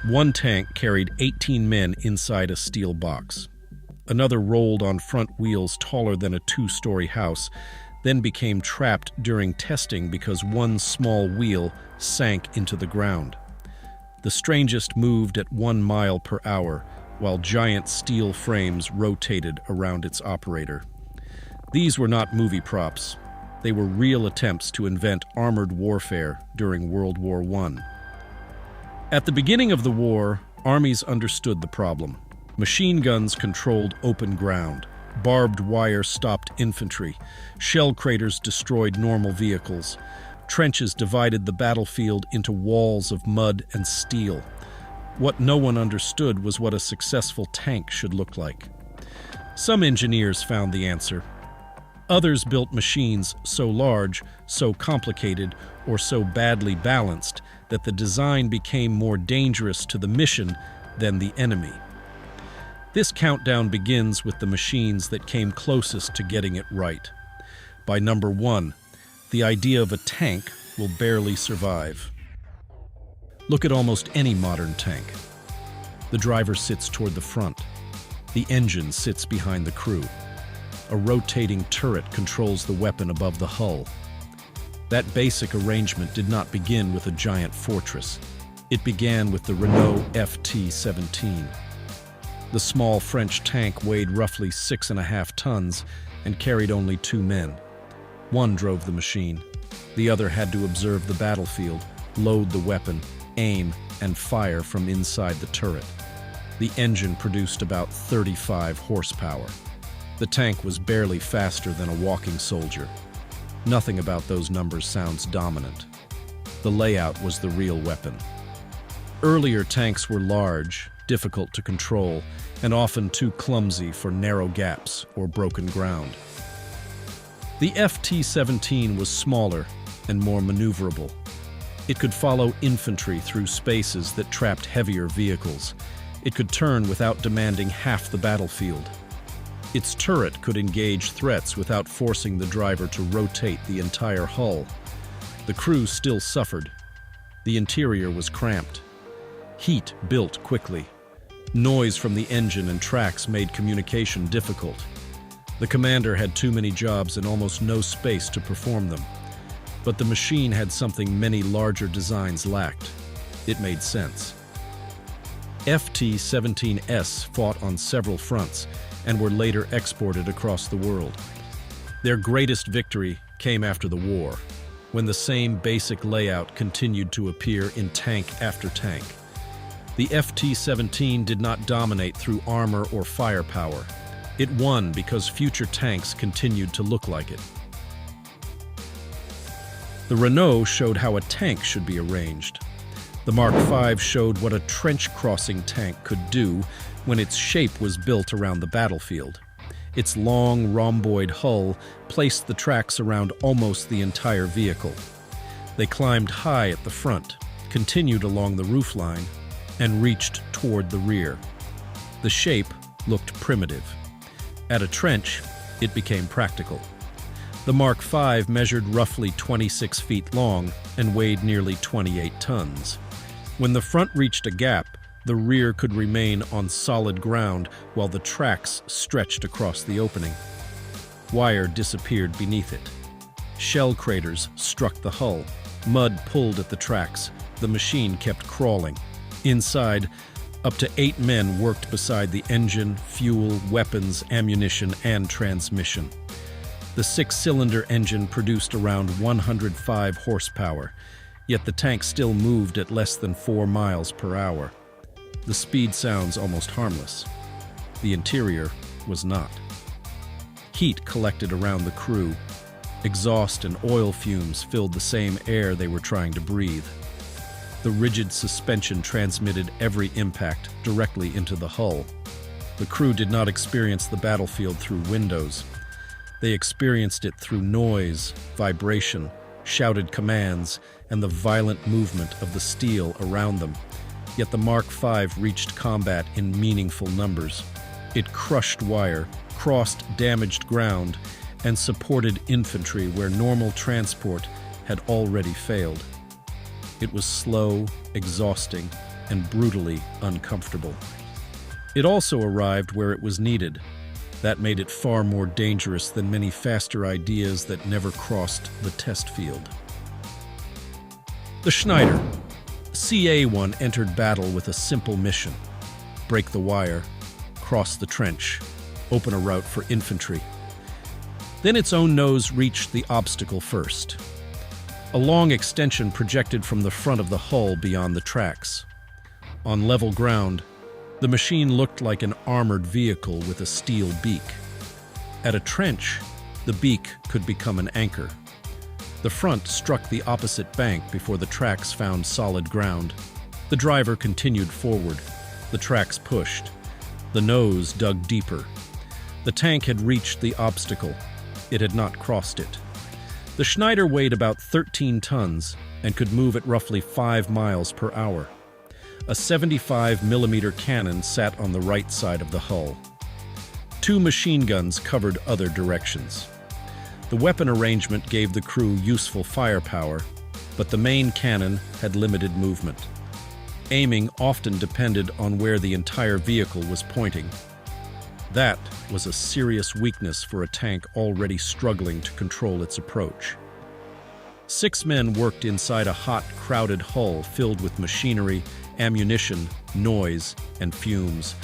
One tank carried 18 men inside a steel box. Another rolled on front wheels taller than a two-story house, then became trapped during testing because one small wheel sank into the ground. The Strangest moved at 1 mile per hour, while giant steel frames rotated around its operator. These were not movie props. They were real attempts to invent armored warfare during World War I. At the beginning of the war, armies understood the problem. Machine guns controlled open ground. Barbed wire stopped infantry. Shell craters destroyed normal vehicles. Trenches divided the battlefield into walls of mud and steel. What no one understood was what a successful tank should look like. Some engineers found the answer. Others built machines so large, so complicated, or so badly balanced that the design became more dangerous to the mission than the enemy. This countdown begins with the machines that came closest to getting it right. By number 1, the idea of a tank will barely survive. Look at almost any modern tank. The driver sits toward the front. The engine sits behind the crew. A rotating turret controls the weapon above the hull. That basic arrangement did not begin with a giant fortress. It began with the Renault FT-17. The small French tank weighed roughly 6.5 tons and carried only 2 men. One drove the machine. The other had to observe the battlefield, load the weapon, aim, and fire from inside the turret. The engine produced about 35 horsepower. The tank was barely faster than a walking soldier. Nothing about those numbers sounds dominant. The layout was the real weapon. Earlier tanks were large, difficult to control, and often too clumsy for narrow gaps or broken ground. The FT-17 was smaller and more maneuverable. It could follow infantry through spaces that trapped heavier vehicles. It could turn without demanding half the battlefield. Its turret could engage threats without forcing the driver to rotate the entire hull. The crew still suffered. The interior was cramped. Heat built quickly. Noise from the engine and tracks made communication difficult. The commander had too many jobs and almost no space to perform them. But the machine had something many larger designs lacked. It made sense. FT-17S fought on several fronts and were later exported across the world. Their greatest victory came after the war, when the same basic layout continued to appear in tank after tank. The FT-17 did not dominate through armor or firepower. It won because future tanks continued to look like it. The Renault showed how a tank should be arranged. The Mark V showed what a trench-crossing tank could do when its shape was built around the battlefield. Its long, rhomboid hull placed the tracks around almost the entire vehicle. They climbed high at the front, continued along the roofline, and reached toward the rear. The shape looked primitive. At a trench, it became practical. The Mark V measured roughly 26 feet long and weighed nearly 28 tons. When the front reached a gap, the rear could remain on solid ground while the tracks stretched across the opening. Wire disappeared beneath it. Shell craters struck the hull. Mud pulled at the tracks. The machine kept crawling. Inside, up to 8 men worked beside the engine, fuel, weapons, ammunition, and transmission. The 6-cylinder engine produced around 105 horsepower, yet the tank still moved at less than 4 miles per hour. The speed sounds almost harmless. The interior was not. Heat collected around the crew. Exhaust and oil fumes filled the same air they were trying to breathe. The rigid suspension transmitted every impact directly into the hull. The crew did not experience the battlefield through windows. They experienced it through noise, vibration, shouted commands, and the violent movement of the steel around them. Yet the Mark V reached combat in meaningful numbers. It crushed wire, crossed damaged ground, and supported infantry where normal transport had already failed. It was slow, exhausting, and brutally uncomfortable. It also arrived where it was needed. That made it far more dangerous than many faster ideas that never crossed the test field. The Schneider. CA-1 entered battle with a simple mission: break the wire, cross the trench, open a route for infantry. Then its own nose reached the obstacle first. A long extension projected from the front of the hull beyond the tracks. On level ground, the machine looked like an armored vehicle with a steel beak. At a trench, the beak could become an anchor. The front struck the opposite bank before the tracks found solid ground. The driver continued forward. The tracks pushed. The nose dug deeper. The tank had reached the obstacle. It had not crossed it. The Schneider weighed about 13 tons and could move at roughly 5 miles per hour. A 75mm cannon sat on the right side of the hull. 2 machine guns covered other directions. The weapon arrangement gave the crew useful firepower, but the main cannon had limited movement. Aiming often depended on where the entire vehicle was pointing. That was a serious weakness for a tank already struggling to control its approach. 6 men worked inside a hot, crowded hull filled with machinery, ammunition, noise, and fumes.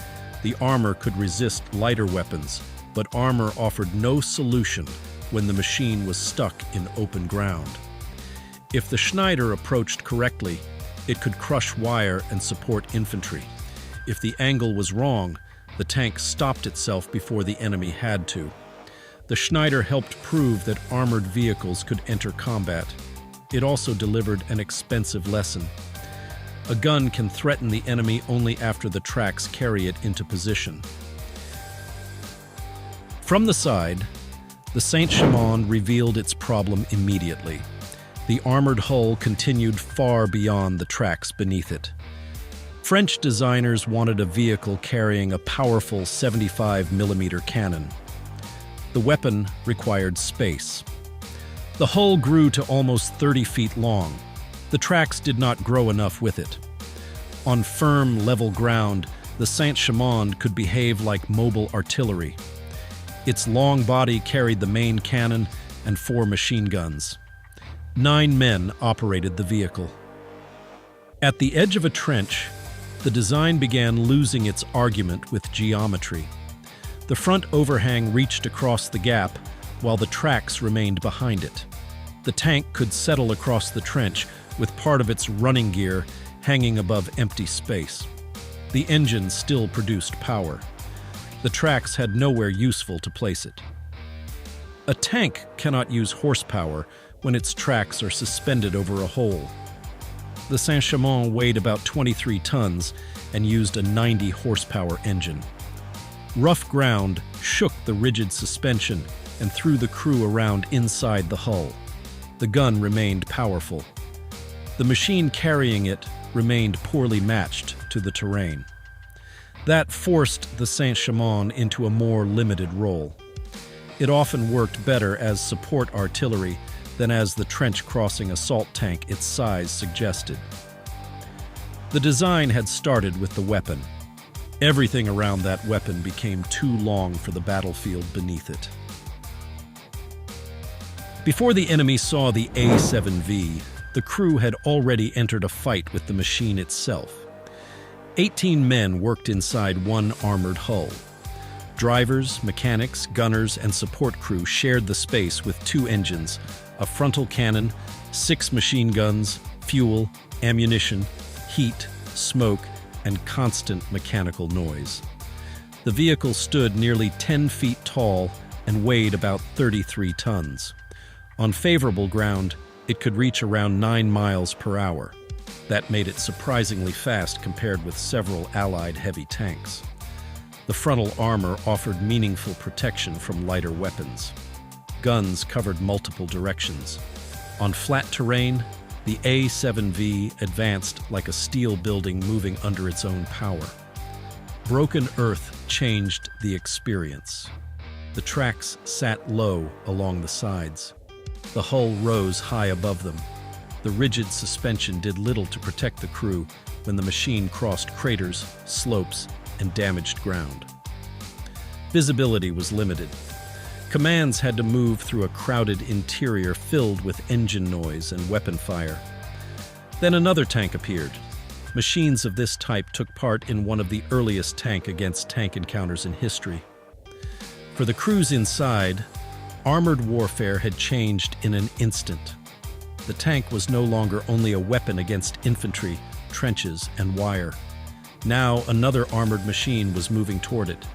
The armor could resist lighter weapons, but armor offered no solution when the machine was stuck in open ground. If the Schneider approached correctly, it could crush wire and support infantry. If the angle was wrong, the tank stopped itself before the enemy had to. The Schneider helped prove that armored vehicles could enter combat. It also delivered an expensive lesson. A gun can threaten the enemy only after the tracks carry it into position. From the side, the Saint-Chamond revealed its problem immediately. The armored hull continued far beyond the tracks beneath it. French designers wanted a vehicle carrying a powerful 75mm cannon. The weapon required space. The hull grew to almost 30 feet long. The tracks did not grow enough with it. On firm, level ground, the Saint-Chamond could behave like mobile artillery. Its long body carried the main cannon and 4 machine guns. 9 men operated the vehicle. At the edge of a trench, the design began losing its argument with geometry. The front overhang reached across the gap, while the tracks remained behind it. The tank could settle across the trench, with part of its running gear hanging above empty space. The engine still produced power. The tracks had nowhere useful to place it. A tank cannot use horsepower when its tracks are suspended over a hole. The Saint-Chamond weighed about 23 tons and used a 90 horsepower engine. Rough ground shook the rigid suspension and threw the crew around inside the hull. The gun remained powerful. The machine carrying it remained poorly matched to the terrain. That forced the Saint-Chamond into a more limited role. It often worked better as support artillery than as the trench-crossing assault tank its size suggested. The design had started with the weapon. Everything around that weapon became too long for the battlefield beneath it. Before the enemy saw the A-7V, the crew had already entered a fight with the machine itself. 18 men worked inside one armored hull. Drivers, mechanics, gunners, and support crew shared the space with 2 engines, a frontal cannon, 6 machine guns, fuel, ammunition, heat, smoke, and constant mechanical noise. The vehicle stood nearly 10 feet tall and weighed about 33 tons. On favorable ground, it could reach around 9 miles per hour. That made it surprisingly fast compared with several Allied heavy tanks. The frontal armor offered meaningful protection from lighter weapons. Guns covered multiple directions. On flat terrain, the A-7V advanced like a steel building moving under its own power. Broken earth changed the experience. The tracks sat low along the sides. The hull rose high above them. The rigid suspension did little to protect the crew when the machine crossed craters, slopes, and damaged ground. Visibility was limited. Commands had to move through a crowded interior filled with engine noise and weapon fire. Then another tank appeared. Machines of this type took part in one of the earliest tank-against-tank encounters in history. For the crews inside, armored warfare had changed in an instant. The tank was no longer only a weapon against infantry, trenches, and wire. Now another armored machine was moving toward it.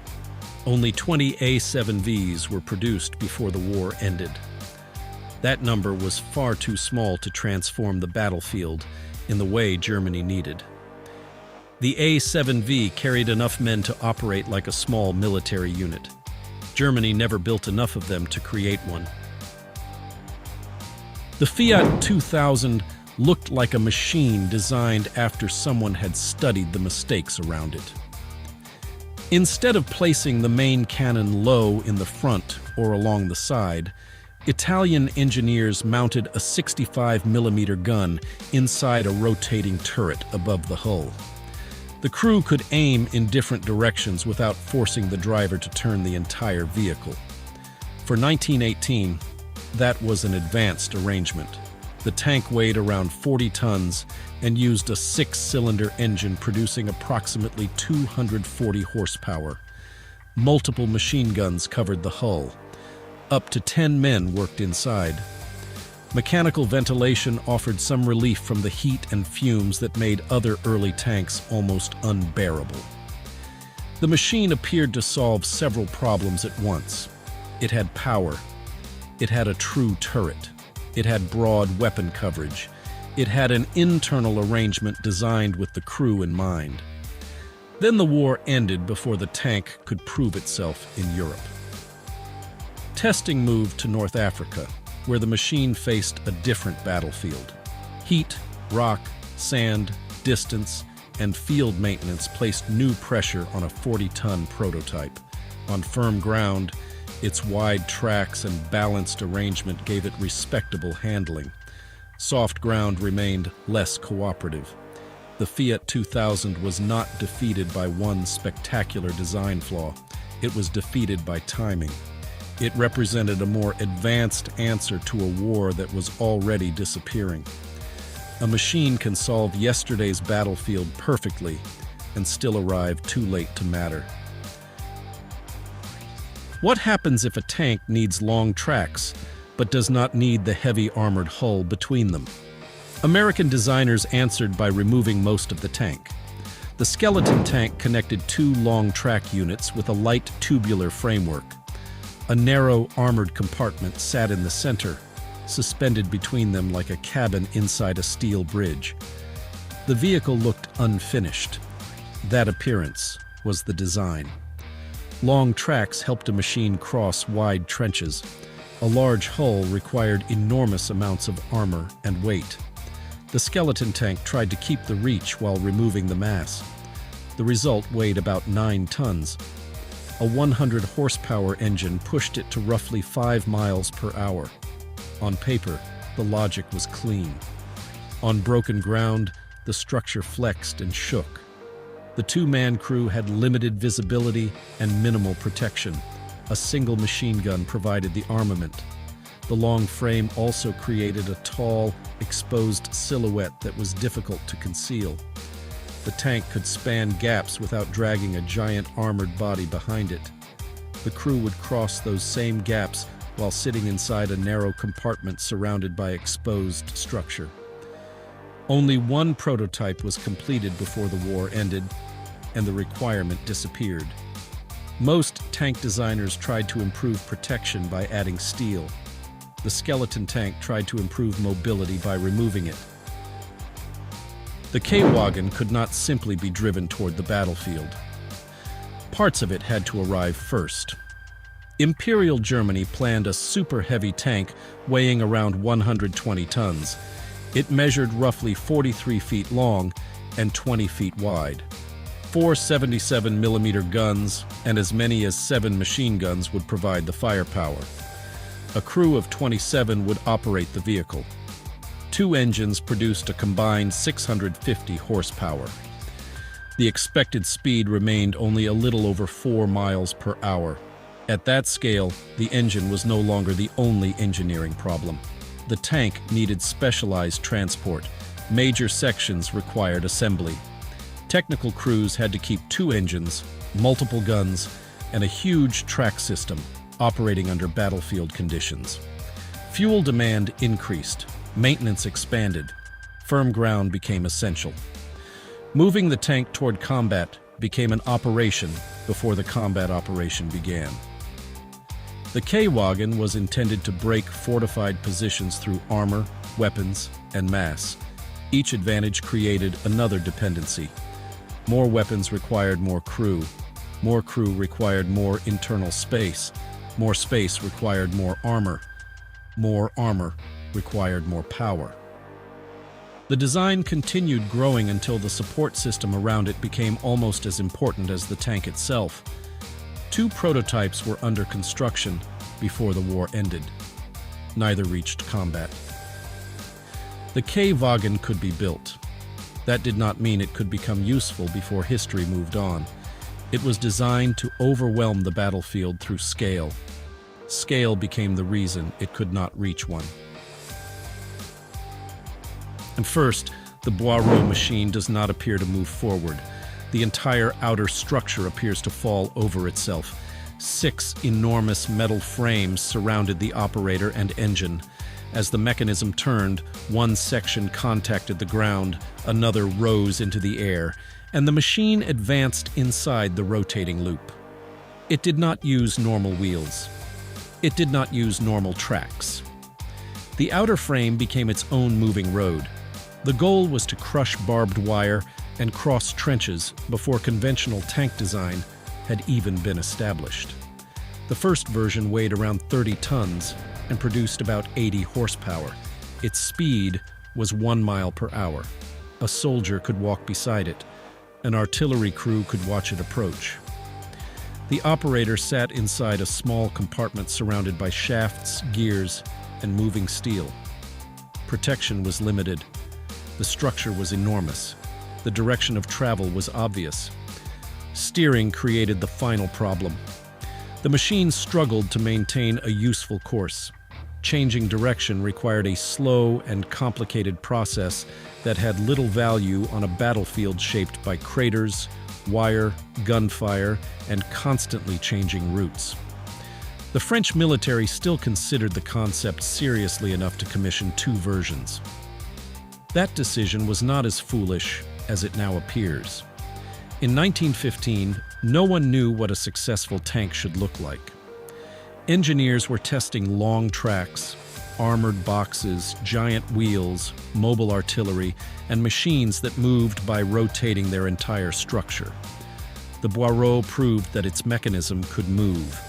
Only 20 A7Vs were produced before the war ended. That number was far too small to transform the battlefield in the way Germany needed. The A7V carried enough men to operate like a small military unit. Germany never built enough of them to create one. The Fiat 2000 looked like a machine designed after someone had studied the mistakes around it. Instead of placing the main cannon low in the front or along the side, Italian engineers mounted a 65mm gun inside a rotating turret above the hull. The crew could aim in different directions without forcing the driver to turn the entire vehicle. For 1918, that was an advanced arrangement. The tank weighed around 40 tons and used a 6-cylinder engine producing approximately 240 horsepower. Multiple machine guns covered the hull. Up to 10 men worked inside. Mechanical ventilation offered some relief from the heat and fumes that made other early tanks almost unbearable. The machine appeared to solve several problems at once. It had power. It had a true turret. It had broad weapon coverage. It had an internal arrangement designed with the crew in mind. Then the war ended before the tank could prove itself in Europe. Testing moved to North Africa, where the machine faced a different battlefield. Heat, rock, sand, distance, and field maintenance placed new pressure on a 40-ton prototype. On firm ground, its wide tracks and balanced arrangement gave it respectable handling. Soft ground remained less cooperative. The Fiat 2000 was not defeated by one spectacular design flaw. It was defeated by timing. It represented a more advanced answer to a war that was already disappearing. A machine can solve yesterday's battlefield perfectly and still arrive too late to matter. What happens if a tank needs long tracks, but does not need the heavy armored hull between them? American designers answered by removing most of the tank. The skeleton tank connected two long track units with a light tubular framework. A narrow armored compartment sat in the center, suspended between them like a cabin inside a steel bridge. The vehicle looked unfinished. That appearance was the design. Long tracks helped a machine cross wide trenches. A large hull required enormous amounts of armor and weight. The skeleton tank tried to keep the reach while removing the mass. The result weighed about 9 tons. A 100 horsepower engine pushed it to roughly 5 miles per hour. On paper, the logic was clean. On broken ground, the structure flexed and shook. The two-man crew had limited visibility and minimal protection. A single machine gun provided the armament. The long frame also created a tall, exposed silhouette that was difficult to conceal. The tank could span gaps without dragging a giant armored body behind it. The crew would cross those same gaps while sitting inside a narrow compartment surrounded by exposed structure. Only one prototype was completed before the war ended, and the requirement disappeared. Most tank designers tried to improve protection by adding steel. The skeleton tank tried to improve mobility by removing it. The K-Wagen could not simply be driven toward the battlefield. Parts of it had to arrive first. Imperial Germany planned a super-heavy tank weighing around 120 tons. It measured roughly 43 feet long and 20 feet wide. 4 77mm guns and as many as 7 machine guns would provide the firepower. A crew of 27 would operate the vehicle. Two engines produced a combined 650 horsepower. The expected speed remained only a little over 4 miles per hour. At that scale, the engine was no longer the only engineering problem. The tank needed specialized transport. Major sections required assembly. Technical crews had to keep two engines, multiple guns, and a huge track system operating under battlefield conditions. Fuel demand increased, maintenance expanded, firm ground became essential. Moving the tank toward combat became an operation before the combat operation began. The K-Wagen was intended to break fortified positions through armor, weapons, and mass. Each advantage created another dependency. More weapons required more crew required more internal space. More space required more armor required more power. The design continued growing until the support system around it became almost as important as the tank itself. Two prototypes were under construction before the war ended. Neither reached combat. The K-Wagen could be built. That did not mean it could become useful before history moved on. It was designed to overwhelm the battlefield through scale. Scale became the reason it could not reach one. And first, the Boirault Machine does not appear to move forward. The entire outer structure appears to fall over itself. 6 enormous metal frames surrounded the operator and engine. As the mechanism turned, one section contacted the ground, another rose into the air, and the machine advanced inside the rotating loop. It did not use normal wheels. It did not use normal tracks. The outer frame became its own moving road. The goal was to crush barbed wire and cross trenches before conventional tank design had even been established. The first version weighed around 30 tons and produced about 80 horsepower. Its speed was 1 mile per hour. A soldier could walk beside it. An artillery crew could watch it approach. The operator sat inside a small compartment surrounded by shafts, gears, and moving steel. Protection was limited. The structure was enormous. The direction of travel was obvious. Steering created the final problem. The machine struggled to maintain a useful course. Changing direction required a slow and complicated process that had little value on a battlefield shaped by craters, wire, gunfire, and constantly changing routes. The French military still considered the concept seriously enough to commission 2 versions. That decision was not as foolish as it now appears. In 1915, no one knew what a successful tank should look like. Engineers were testing long tracks, armored boxes, giant wheels, mobile artillery, and machines that moved by rotating their entire structure. The Boirault proved that its mechanism could move.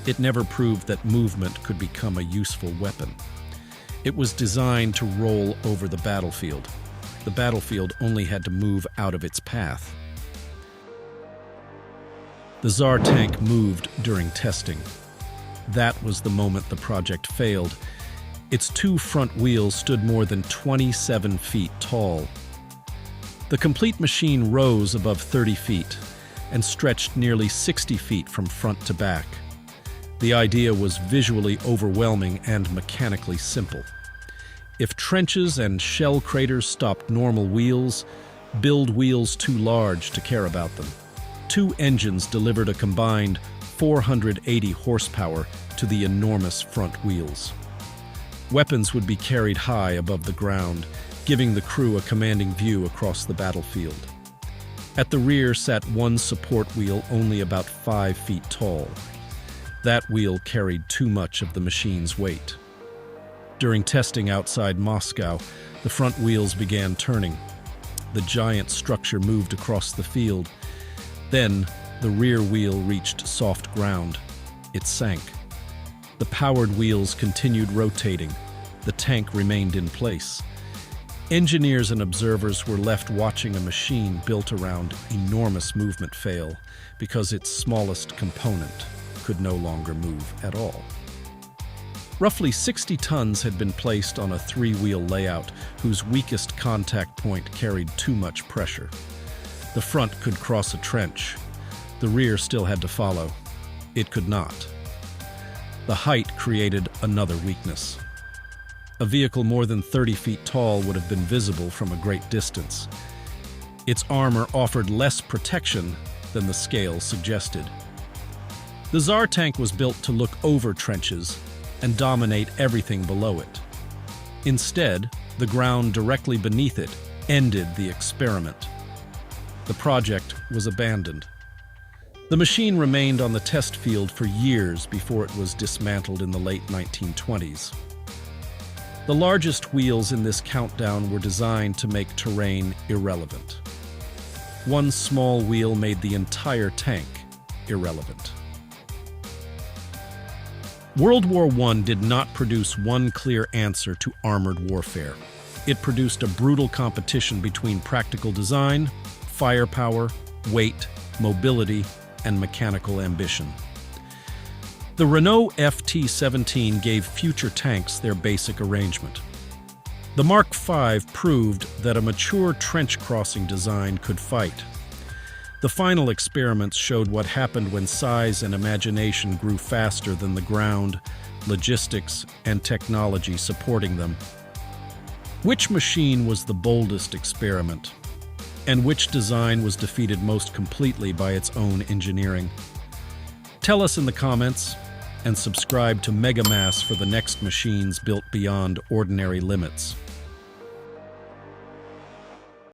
It never proved that movement could become a useful weapon. It was designed to roll over the battlefield. The battlefield only had to move out of its path. The Tsar Tank moved during testing. That was the moment the project failed. Its 2 front wheels stood more than 27 feet tall. The complete machine rose above 30 feet and stretched nearly 60 feet from front to back. The idea was visually overwhelming and mechanically simple. If trenches and shell craters stopped normal wheels, build wheels too large to care about them. 2 engines delivered a combined 480 horsepower to the enormous front wheels. Weapons would be carried high above the ground, giving the crew a commanding view across the battlefield. At the rear sat one support wheel only about 5 feet tall. That wheel carried too much of the machine's weight. During testing outside Moscow, the front wheels began turning. The giant structure moved across the field. Then, the rear wheel reached soft ground. It sank. The powered wheels continued rotating. The tank remained in place. Engineers and observers were left watching a machine built around enormous movement fail because its smallest component could no longer move at all. Roughly 60 tons had been placed on a three-wheel layout whose weakest contact point carried too much pressure. The front could cross a trench. The rear still had to follow. It could not. The height created another weakness. A vehicle more than 30 feet tall would have been visible from a great distance. Its armor offered less protection than the scale suggested. The Tsar Tank was built to look over trenches and dominate everything below it. Instead, the ground directly beneath it ended the experiment. The project was abandoned. The machine remained on the test field for years before it was dismantled in the late 1920s. The largest wheels in this countdown were designed to make terrain irrelevant. One small wheel made the entire tank irrelevant. World War I did not produce one clear answer to armored warfare. It produced a brutal competition between practical design, firepower, weight, mobility, and mechanical ambition. The Renault FT-17 gave future tanks their basic arrangement. The Mark V proved that a mature trench-crossing design could fight. The final experiments showed what happened when size and imagination grew faster than the ground, logistics, and technology supporting them. Which machine was the boldest experiment? And which design was defeated most completely by its own engineering? Tell us in the comments, and subscribe to MegaMass for the next machines built beyond ordinary limits.